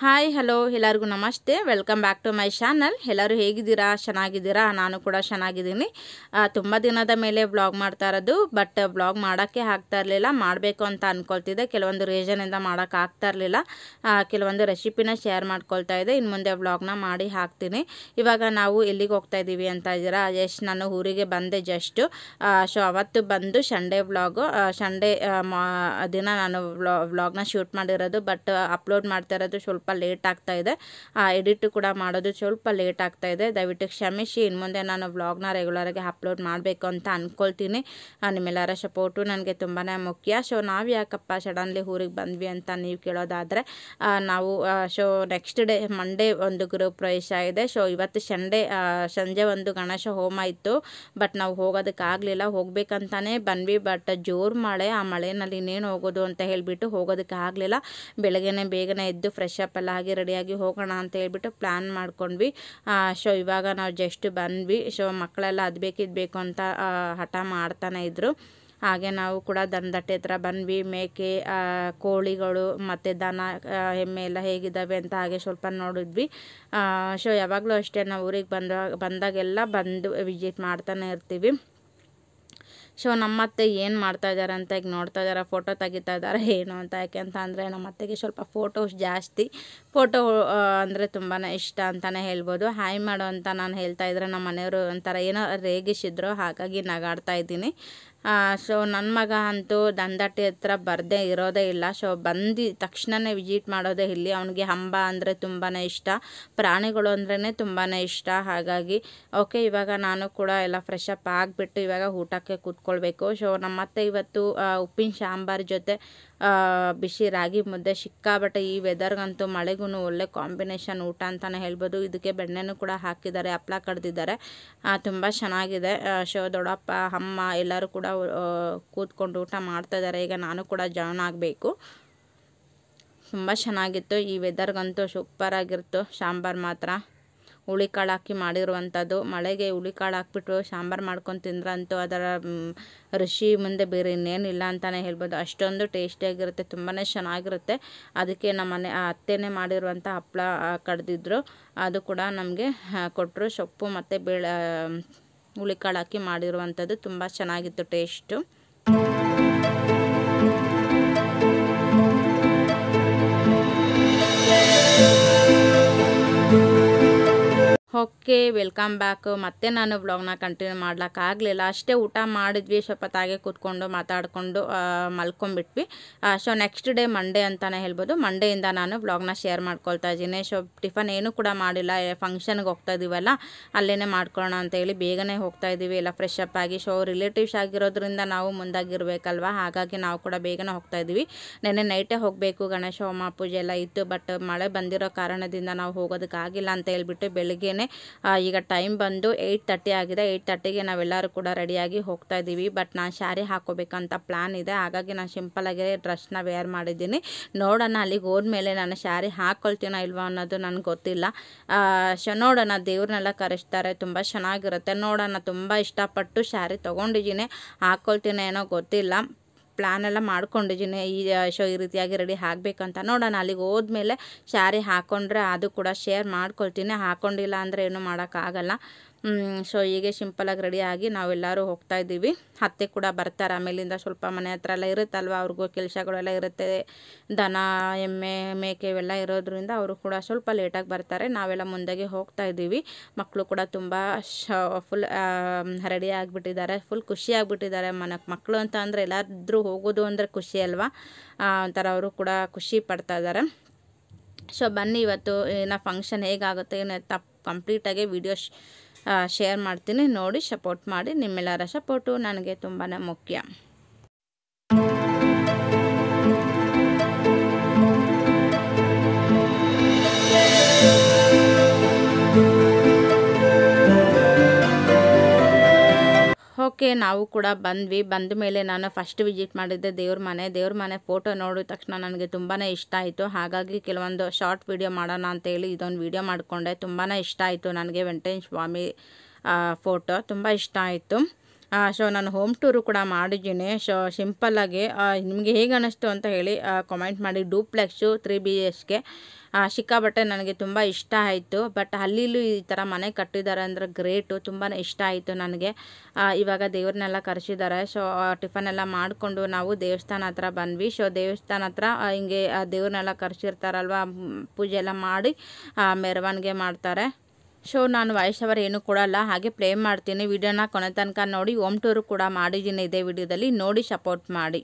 Hi hello ಎಲ್ಲರಿಗೂ ನಮಸ್ತೆ. Welcome back to my channel. ಎಲ್ಲರೂ ಹೇಗಿದ್ದೀರಾ? ಚೆನ್ನಾಗಿದ್ದೀರಾ? ನಾನು ಕೂಡ ಚೆನ್ನಾಗಿದ್ದೀನಿ. ತುಂಬ ದಿನದ ಮೇಲೆ ವ್ಲಾಗ್ ಮಾಡ್ತಾ ಇರೋದು, ಬಟ್ ವ್ಲಾಗ್ ಮಾಡೋಕ್ಕೆ ಆಗ್ತಾ ಇರಲಿಲ್ಲ. ಮಾಡಬೇಕು ಅಂತ ಅಂದ್ಕೊಳ್ತಿದ್ದೆ, ಕೆಲವೊಂದು ರೀಸನಿಂದ ಮಾಡೋಕ್ಕೆ ಆಗ್ತಾ ಇರಲಿಲ್ಲ. ಕೆಲವೊಂದು ರೆಸಿಪಿನ ಶೇರ್ ಮಾಡ್ಕೊಳ್ತಾ ಇದ್ದೆ. ಇನ್ನು ಮುಂದೆ ವ್ಲಾಗ್ನ ಮಾಡಿ ಹಾಕ್ತೀನಿ. ಇವಾಗ ನಾವು ಎಲ್ಲಿಗೆ ಹೋಗ್ತಾ ಇದ್ದೀವಿ ಅಂತ ಇದ್ದೀರಾ? ನಾನು ಊರಿಗೆ ಬಂದೆ ಜಸ್ಟು. ಸೊ ಅವತ್ತು ಬಂದು ಸಂಡೇ ವ್ಲಾಗು, ಸಂಡೇ ದಿನ ನಾನು ವ್ಲಾಗ್ನ ಶೂಟ್ ಮಾಡಿರೋದು, ಬಟ್ ಅಪ್ಲೋಡ್ ಮಾಡ್ತಾ ಇರೋದು ಸ್ವಲ್ಪ ಲೇಟ್ ಆಗ್ತಾ ಇದೆ. ಎಡಿಟ್ ಕೂಡ ಮಾಡೋದು ಸ್ವಲ್ಪ ಲೇಟ್ ಆಗ್ತಾ ಇದೆ, ದಯವಿಟ್ಟು ಕ್ಷಮಿಸಿ. ಇನ್ನು ಮುಂದೆ ನಾನು ವ್ಲಾಗ್ನ ರೆಗ್ಯುಲರಾಗಿ ಅಪ್ಲೋಡ್ ಮಾಡಬೇಕು ಅಂತ ಅಂದ್ಕೊಳ್ತೀನಿ. ನಿಮ್ಮೆಲ್ಲರ ಸಪೋರ್ಟು ನನಗೆ ತುಂಬಾ ಮುಖ್ಯ. ಸೊ ನಾವು ಯಾಕಪ್ಪ ಸಡನ್ಲಿ ಊರಿಗೆ ಬಂದ್ವಿ ಅಂತ ನೀವು ಕೇಳೋದಾದರೆ, ನಾವು ನೆಕ್ಸ್ಟ್ ಡೇ ಮಂಡೇ ಒಂದು ಗೃಹ ಪ್ರವೇಶ ಇದೆ. ಸೊ ಇವತ್ತು ಸಂಜೆ ಒಂದು ಗಣೇಶ ಹೋಮ ಇತ್ತು, ಬಟ್ ನಾವು ಹೋಗೋದಕ್ಕಾಗಲಿಲ್ಲ. ಹೋಗ್ಬೇಕಂತಾನೆ ಬಂದ್ವಿ, ಬಟ್ ಜೋರು ಮಳೆ. ಆ ಮಳೆಯಲ್ಲಿ ಇನ್ನೇನು ಹೋಗೋದು ಅಂತ ಹೇಳಿಬಿಟ್ಟು ಹೋಗೋದಕ್ಕೆ ಆಗಲಿಲ್ಲ. ಬೆಳಗ್ಗೆನೇ ಬೇಗನೆ ಎದ್ದು ಫ್ರೆಶ್ ಅಪ್ ಎಲ್ಲ ಆಗಿ ರೆಡಿಯಾಗಿ ಹೋಗೋಣ ಅಂತ ಹೇಳ್ಬಿಟ್ಟು ಪ್ಲ್ಯಾನ್ ಮಾಡ್ಕೊಂಡ್ವಿ. ಸೊ ಇವಾಗ ನಾವು ಜಸ್ಟ್ ಬಂದ್ವಿ. ಸೊ ಮಕ್ಕಳೆಲ್ಲ ಅದು ಬೇಕು ಅಂತ ಹಠ ಮಾಡ್ತಾನೆ ಇದ್ದರು. ಹಾಗೆ ನಾವು ಕೂಡ ದನದಟ್ಟೆ ಹತ್ರ ಬಂದ್ವಿ. ಮೇಕೆ, ಕೋಳಿಗಳು ಮತ್ತು ದನ, ಎಮ್ಮೆ ಎಲ್ಲ ಹೇಗಿದ್ದಾವೆ ಅಂತ ಹಾಗೆ ಸ್ವಲ್ಪ ನೋಡಿದ್ವಿ. ಸೊ ಯಾವಾಗಲೂ ಅಷ್ಟೇ, ನಾವು ಊರಿಗೆ ಬಂದಾಗೆಲ್ಲ ಬಂದು ವಿಸಿಟ್ ಮಾಡ್ತಾನೆ ಇರ್ತೀವಿ. ಸೊ ನಮ್ಮತ್ತೆ ಏನು ಮಾಡ್ತಾ ಇದ್ದಾರೆ ಅಂತ ಈಗ ನೋಡ್ತಾ ಇದ್ದಾರೆ, ಫೋಟೋ ತೆಗಿತಾ ಇದ್ದಾರೆ ಏನು ಅಂತ. ಯಾಕೆ ಅಂತ ಅಂದರೆ ನಮ್ಮ ಅತ್ತೆಗೆ ಸ್ವಲ್ಪ ಫೋಟೋಸ್ ಜಾಸ್ತಿ, ಫೋಟೋ ಅಂದರೆ ತುಂಬಾ ಇಷ್ಟ ಅಂತಲೇ ಹೇಳ್ಬೋದು. ಹಾಯ್ ಮಾಡು ಅಂತ ನಾನು ಹೇಳ್ತಾ ಇದ್ರೆ ನಮ್ಮ ಮನೆಯವರು ಒಂಥರ ಏನೋ ರೇಗಿಸಿದ್ರು, ಹಾಗಾಗಿ ನಗಾಡ್ತಾ ಇದ್ದೀನಿ. ಸೊ ನನ್ನ ಮಗ ಅಂತೂ ದನದಟ್ಟೆ ಹತ್ರ ಬರದೇ ಇರೋದೇ ಇಲ್ಲ. ಸೊ ಬಂದು ತಕ್ಷಣವೇ ವಿಸಿಟ್ ಮಾಡೋದೇ ಇಲ್ಲಿ. ಅವನಿಗೆ ಹಂಬ ಅಂದರೆ ತುಂಬಾ ಇಷ್ಟ, ಪ್ರಾಣಿಗಳು ಅಂದ್ರೇ ತುಂಬಾ ಇಷ್ಟ. ಹಾಗಾಗಿ ಓಕೆ, ಇವಾಗ ನಾನು ಕೂಡ ಎಲ್ಲ ಫ್ರೆಶ್ ಅಪ್ ಆಗಿಬಿಟ್ಟು ಇವಾಗ ಊಟಕ್ಕೆ ಕೂತ್ಕೊಳ್ಬೇಕು. ಸೊ ನಮ್ಮತ್ತೆ ಇವತ್ತು ಉಪ್ಪಿನ ಸಾಂಬಾರು ಜೊತೆ ಬಿಸಿ ರಾಗಿ ಮುದ್ದೆ, ಸಿಕ್ಕಾಬಟ್ಟೆ ಈ ವೆದರ್ಗಂತೂ ಮಳೆಗೂ ಒಳ್ಳೆ ಕಾಂಬಿನೇಷನ್ ಊಟ ಅಂತಲೇ ಹೇಳ್ಬೋದು. ಇದಕ್ಕೆ ಬೆಣ್ಣೆನೂ ಕೂಡ ಹಾಕಿದ್ದಾರೆ, ಹಪ್ಪಳ ಕಡ್ದಿದ್ದಾರೆ, ತುಂಬ ಚೆನ್ನಾಗಿದೆ. ಸೊ ದೊಡ್ಡಪ್ಪ, ಅಮ್ಮ ಎಲ್ಲರೂ ಕೂಡ ಕೂತ್ಕೊಂಡು ಊಟ ಮಾಡ್ತಾಯಿದ್ದಾರೆ. ಈಗ ನಾನು ಕೂಡ ಜಾಯ್ನ್ ಆಗಬೇಕು. ತುಂಬ ಚೆನ್ನಾಗಿತ್ತು, ಈ ವೆದರ್ಗಂತೂ ಸೂಪರಾಗಿತ್ತು. ಸಾಂಬಾರು ಮಾತ್ರ ಹುಳಿಕಾಳು ಹಾಕಿ ಮಾಡಿರುವಂಥದ್ದು. ಮಳೆಗೆ ಹುಳಿಕಾಳು ಹಾಕ್ಬಿಟ್ಟು ಸಾಂಬಾರು ಮಾಡ್ಕೊಂಡು ತಿಂದ್ರಂತೂ ಅದರ ರುಚಿ ಮುಂದೆ ಬೇರೆ ಇನ್ನೇನಿಲ್ಲ ಅಂತಲೇ ಹೇಳ್ಬೋದು. ಅಷ್ಟೊಂದು ಟೇಸ್ಟಿಯಾಗಿರುತ್ತೆ, ತುಂಬಾ ಚೆನ್ನಾಗಿರುತ್ತೆ. ಅದಕ್ಕೆ ನಮ್ಮ ಅತ್ತೆನೇ ಮಾಡಿರುವಂಥ ಹಪ್ಪಳ ಕಡ್ದಿದ್ರು, ಅದು ಕೂಡ ನಮಗೆ ಕೊಟ್ಟರು. ಸೊಪ್ಪು ಮತ್ತು ಹುಳಿಕಾಳು ಹಾಕಿ ಮಾಡಿರುವಂಥದ್ದು ತುಂಬ ಚೆನ್ನಾಗಿತ್ತು ಟೇಸ್ಟು. Okay, welcome back. ಮತ್ತೆ ನಾನು ವ್ಲಾಗ್ನ ಕಂಟಿನ್ಯೂ ಮಾಡ್ಲಿಕ್ಕಾಗಲಿಲ್ಲ. ಅಷ್ಟೇ ಊಟ ಮಾಡಿದ್ವಿ, ಸ್ವಲ್ಪ ತಾಗೆ ಕೂತ್ಕೊಂಡು ಮಾತಾಡಿಕೊಂಡು ಮಲ್ಕೊಂಡ್ಬಿಟ್ವಿ. ಸೊ ನೆಕ್ಸ್ಟ್ ಡೇ ಮಂಡೇ ಅಂತಲೇ ಹೇಳ್ಬೋದು. ಮಂಡೆಯಿಂದ ನಾನು ವ್ಲಾಗ್ನ ಶೇರ್ ಮಾಡ್ಕೊಳ್ತಾ ಇದ್ದೀನಿ. ಸೊ ಟಿಫನ್ ಏನೂ ಕೂಡ ಮಾಡಿಲ್ಲ, ಫಂಕ್ಷನ್ಗೆ ಹೋಗ್ತಾ ಇದ್ದೀವಲ್ಲ ಅಲ್ಲೇ ಮಾಡ್ಕೊಳ್ಳೋಣ ಅಂತೇಳಿ ಬೇಗನೆ ಹೋಗ್ತಾ ಇದ್ದೀವಿ, ಎಲ್ಲ ಫ್ರೆಶ್ ಅಪ್ ಆಗಿ. ಸೊ ರಿಲೇಟಿವ್ಸ್ ಆಗಿರೋದ್ರಿಂದ ನಾವು ಮುಂದಾಗಿರ್ಬೇಕಲ್ವ, ಹಾಗಾಗಿ ನಾವು ಕೂಡ ಬೇಗನೆ ಹೋಗ್ತಾ ಇದ್ದೀವಿ. ನೆನ್ನೆ ನೈಟೇ ಹೋಗಬೇಕು, ಗಣೇಶ ಹೋಮ ಪೂಜೆ ಎಲ್ಲ ಇತ್ತು, ಬಟ್ ಮಳೆ ಬಂದಿರೋ ಕಾರಣದಿಂದ ನಾವು ಹೋಗೋದಕ್ಕಾಗಿಲ್ಲ ಅಂತ ಹೇಳ್ಬಿಟ್ಟು ಬೆಳಗ್ಗೆನೇ ಈಗ ಟೈಮ್ ಬಂದು 8:30 ಆಗಿದೆ. 8:30ಗೆ ನಾವೆಲ್ಲರೂ ಕೂಡ ರೆಡಿಯಾಗಿ ಹೋಗ್ತಾ ಇದ್ದೀವಿ. ಬಟ್ ನಾನು ಸ್ಯಾರಿ ಹಾಕೋಬೇಕಂತ ಪ್ಲ್ಯಾನ್ ಇದೆ, ಹಾಗಾಗಿ ನಾನು ಸಿಂಪಲಾಗಿ ಡ್ರೆಸ್ನ ವೇರ್ ಮಾಡಿದ್ದೀನಿ. ನೋಡೋಣ ಅಲ್ಲಿಗೆ ಹೋದ್ಮೇಲೆ ನಾನು ಸ್ಯಾರಿ ಹಾಕ್ಕೊಳ್ತೀನೋ ಇಲ್ವೋ ಅನ್ನೋದು ನನಗೆ ಗೊತ್ತಿಲ್ಲ. ಸೊ ನೋಡೋಣ, ದೇವ್ರನ್ನೆಲ್ಲ ಕರೆಸ್ತಾರೆ, ತುಂಬ ಚೆನ್ನಾಗಿರುತ್ತೆ. ನೋಡೋಣ, ತುಂಬ ಇಷ್ಟಪಟ್ಟು ಸ್ಯಾರಿ ತೊಗೊಂಡಿದ್ದೀನಿ, ಹಾಕ್ಕೊಳ್ತೀನಿ ಏನೋ ಗೊತ್ತಿಲ್ಲ. ಪ್ಲ್ಯಾನ್ ಎಲ್ಲ ಮಾಡ್ಕೊಂಡಿದ್ದೀನಿ ಈ ರೀತಿಯಾಗಿ ರೆಡಿ ಆಗಬೇಕಂತ. ನೋಡೋಣ, ಅಲ್ಲಿಗೆ ಹೋದ್ಮೇಲೆ ಸ್ಯಾರಿ ಹಾಕ್ಕೊಂಡ್ರೆ ಅದು ಕೂಡ ಶೇರ್ ಮಾಡ್ಕೊಳ್ತೀನಿ, ಹಾಕ್ಕೊಂಡಿಲ್ಲ ಅಂದರೆ ಏನೂ ಮಾಡೋಕ್ಕಾಗಲ್ಲ. ಸೊ ಹೀಗೆ ಸಿಂಪಲಾಗಿ ರೆಡಿಯಾಗಿ ನಾವೆಲ್ಲರೂ ಹೋಗ್ತಾ ಇದ್ದೀವಿ. ಅತ್ತೆ ಕೂಡ ಬರ್ತಾರೆ, ಆಮೇಲಿಂದ ಸ್ವಲ್ಪ ಮನೆ ಹತ್ರ ಎಲ್ಲ ಇರುತ್ತಲ್ವ, ಅವ್ರಿಗೂ ಕೆಲಸಗಳೆಲ್ಲ ಇರುತ್ತೆ. ದನ, ಎಮ್ಮೆ, ಮೇಕೆ ಇವೆಲ್ಲ ಇರೋದ್ರಿಂದ ಅವರು ಕೂಡ ಸ್ವಲ್ಪ ಲೇಟಾಗಿ ಬರ್ತಾರೆ. ನಾವೆಲ್ಲ ಮುಂದಾಗಿ ಹೋಗ್ತಾ ಇದ್ದೀವಿ. ಮಕ್ಕಳು ಕೂಡ ತುಂಬ ಫುಲ್ ರೆಡಿ ಆಗಿಬಿಟ್ಟಿದ್ದಾರೆ, ಫುಲ್ ಖುಷಿ ಆಗಿಬಿಟ್ಟಿದ್ದಾರೆ. ಮಕ್ಕಳು ಅಂತ ಅಂದರೆ ಎಲ್ಲಾದರೂ ಹೋಗೋದು ಅಂದರೆ ಖುಷಿ ಅಲ್ವಾ, ಒಂಥರ ಅವರು ಕೂಡ ಖುಷಿ ಪಡ್ತಾ ಇದ್ದಾರೆ. ಸೊ ಬನ್ನಿ, ಇವತ್ತು ಏನೋ ಫಂಕ್ಷನ್ ಹೇಗಾಗುತ್ತೆ ಏನೋ ಕಂಪ್ಲೀಟಾಗಿ ವಿಡಿಯೋ ಶೇರ್ ಮಾಡ್ತೀನಿ, ನೋಡಿ ಸಪೋರ್ಟ್ ಮಾಡಿ. ನಿಮ್ಮೆಲ್ಲರ ಸಪೋರ್ಟು ನನಗೆ ತುಂಬಾ ಮುಖ್ಯ. ಓಕೆ, ನಾವು ಕೂಡ ಬಂದ್ವಿ. ಬಂದ ಮೇಲೆ ನಾನು ಫಸ್ಟ್ ವಿಸಿಟ್ ಮಾಡಿದ್ದೆ ದೇವ್ರ ಮನೆ ಫೋಟೋ ನೋಡಿದ ತಕ್ಷಣ ನನಗೆ ತುಂಬಾ ಇಷ್ಟ ಆಯಿತು. ಹಾಗಾಗಿ ಕೆಲವೊಂದು ಶಾರ್ಟ್ ವಿಡಿಯೋ ಮಾಡೋಣ ಅಂತೇಳಿ ಇದೊಂದು ವಿಡಿಯೋ ಮಾಡಿಕೊಂಡೆ. ತುಂಬಾ ಇಷ್ಟ ಆಯಿತು ನನಗೆ ವೆಂಕಟೇಶ್ವರ ಸ್ವಾಮಿ ಫೋಟೋ ತುಂಬ ಇಷ್ಟ ಆಯಿತು. ಸೊ ನಾನು ಹೋಮ್ ಟೂರು ಕೂಡ ಮಾಡಿದ್ದೀನಿ. ಸೊ ಸಿಂಪಲ್ಲಾಗಿ ನಿಮಗೆ ಹೇಗೆ ಅನ್ನಿಸ್ತು ಅಂತ ಹೇಳಿ ಕಾಮೆಂಟ್ ಮಾಡಿ. ಡೂಪ್ಲೆಕ್ಸು 3 BHK ಸಿಕ್ಕಾಬಟ್ಟೆ ನನಗೆ ತುಂಬ ಇಷ್ಟ ಆಯಿತು. ಬಟ್ ಅಲ್ಲಿಲೂ ಈ ಥರ ಮನೆ ಕಟ್ಟಿದ್ದಾರೆ ಅಂದರೆ ಗ್ರೇಟು, ತುಂಬಾ ಇಷ್ಟ ಆಯಿತು ನನಗೆ. ಇವಾಗ ದೇವ್ರನ್ನೆಲ್ಲ ಕರೆಸಿದ್ದಾರೆ. ಸೊ ಟಿಫನ್ ಎಲ್ಲ ಮಾಡಿಕೊಂಡು ನಾವು ದೇವಸ್ಥಾನ ಹತ್ರ ಬಂದ್ವಿ. ಸೊ ದೇವಸ್ಥಾನ ಹತ್ರ ಹಿಂಗೆ ದೇವ್ರನ್ನೆಲ್ಲ ಕರೆಸಿರ್ತಾರಲ್ವ, ಪೂಜೆ ಎಲ್ಲ ಮಾಡಿ ಮೆರವಣಿಗೆ ಮಾಡ್ತಾರೆ. ಸೊ ನಾನು ವಾಯ್ಸ್ ಓವರ್ ಏನೂ ಕೊಡಲ್ಲ, ಹಾಗೆ ಪ್ಲೇ ಮಾಡ್ತೀನಿ. ವಿಡಿಯೋನ ಕೊನೆ ತನಕ ನೋಡಿ. ಹೋಮ್ ಟೂರು ಕೂಡ ಮಾಡಿದ್ದೀನಿ ಇದೇ ವಿಡಿಯೋದಲ್ಲಿ, ನೋಡಿ ಸಪೋರ್ಟ್ ಮಾಡಿ.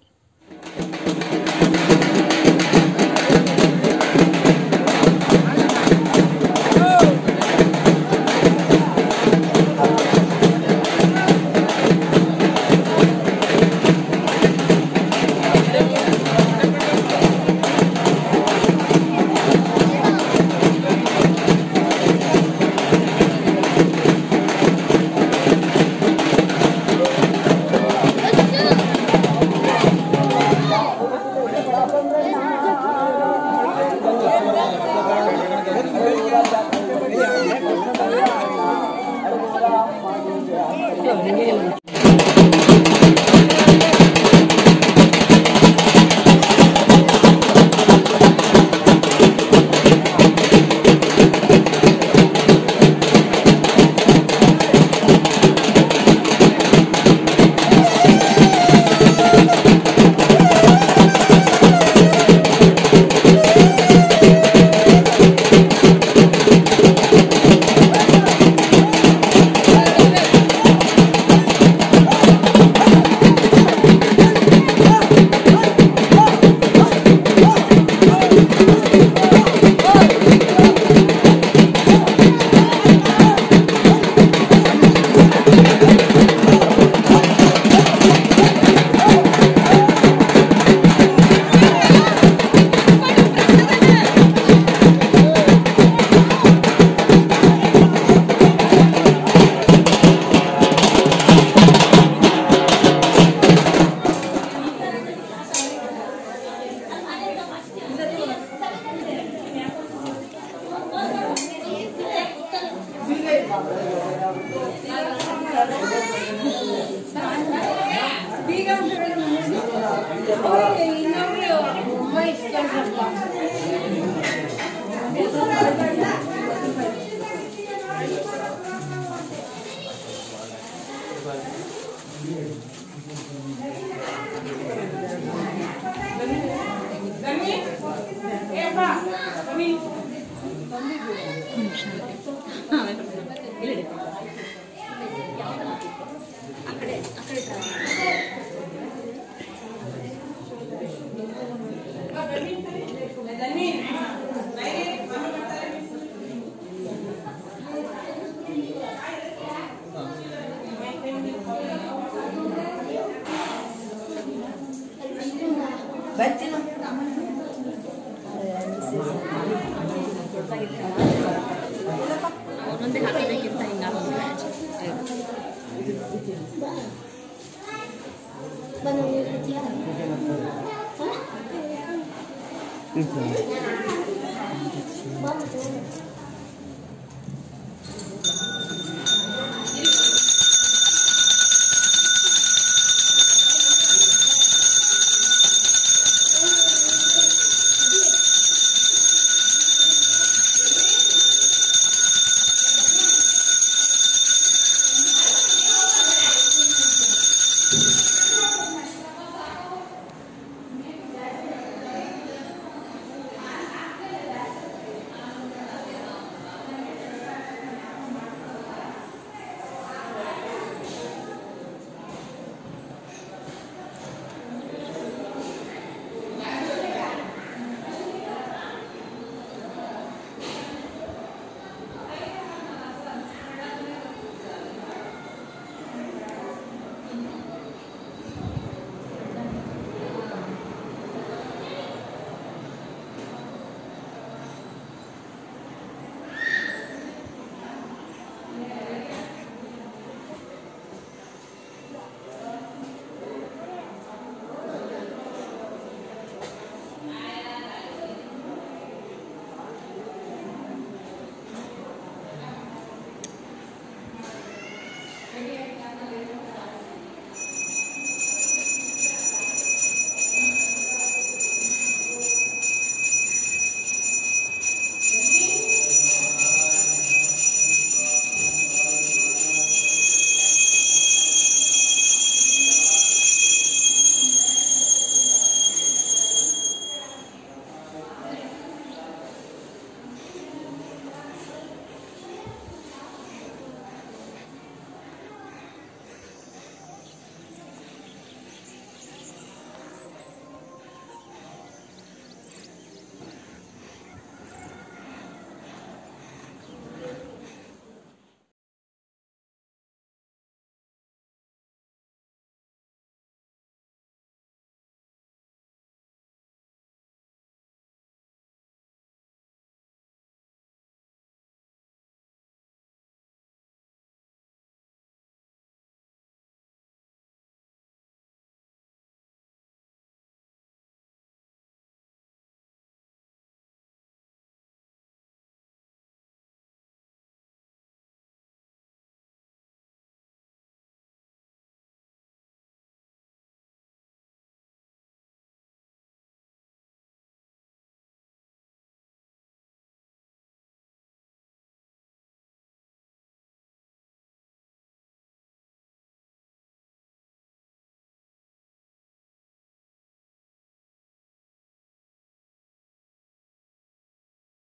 ಒಂದೊಂದೇ ಹಾಕಬೇಕಿಂತ ಹಿಂಗ